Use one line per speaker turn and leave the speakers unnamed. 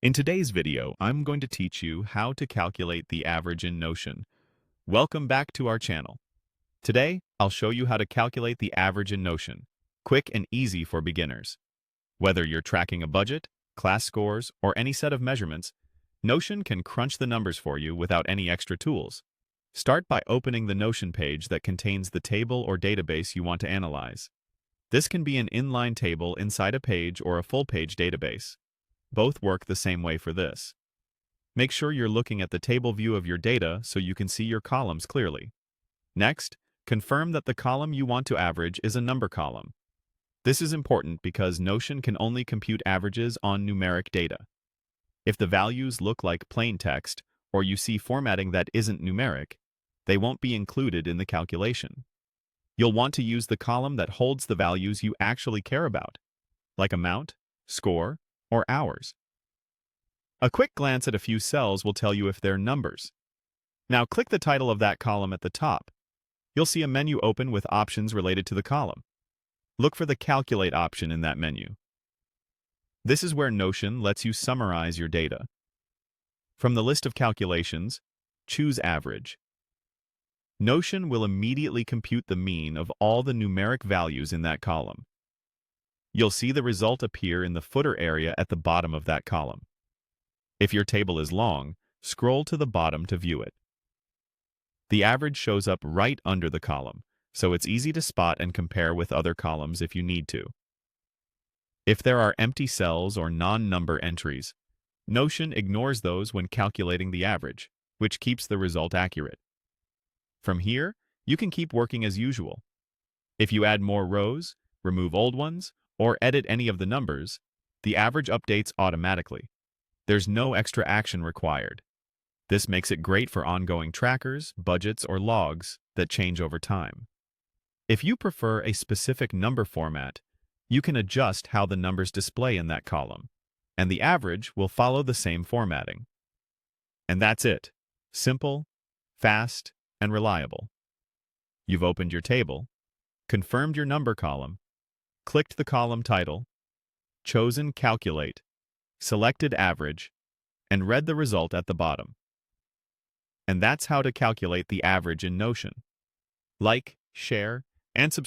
In today's video, I'm going to teach you how to calculate the average in Notion. Welcome back to our channel. Today, I'll show you how to calculate the average in Notion, quick and easy for beginners. Whether you're tracking a budget, class scores, or any set of measurements, Notion can crunch the numbers for you without any extra tools. Start by opening the Notion page that contains the table or database you want to analyze. This can be an inline table inside a page or a full-page database. Both work the same way for this. Make sure you're looking at the table view of your data so you can see your columns clearly. Next, confirm that the column you want to average is a number column. This is important because Notion can only compute averages on numeric data. If the values look like plain text, or you see formatting that isn't numeric, they won't be included in the calculation. You'll want to use the column that holds the values you actually care about, like amount, score, or hours. A quick glance at a few cells will tell you if they're numbers. Now click the title of that column at the top. You'll see a menu open with options related to the column. Look for the Calculate option in that menu. This is where Notion lets you summarize your data. From the list of calculations, choose Average. Notion will immediately compute the mean of all the numeric values in that column. You'll see the result appear in the footer area at the bottom of that column. If your table is long, scroll to the bottom to view it. The average shows up right under the column, so it's easy to spot and compare with other columns if you need to. If there are empty cells or non-number entries, Notion ignores those when calculating the average, which keeps the result accurate. From here, you can keep working as usual. If you add more rows, remove old ones, or edit any of the numbers, the average updates automatically. There's no extra action required. This makes it great for ongoing trackers, budgets, or logs that change over time. If you prefer a specific number format, you can adjust how the numbers display in that column, and the average will follow the same formatting. And that's it. Simple, fast, and reliable. You've opened your table, confirmed your number column, clicked the column title, chosen Calculate, selected Average, and read the result at the bottom. And that's how to calculate the average in Notion. Like, share, and subscribe.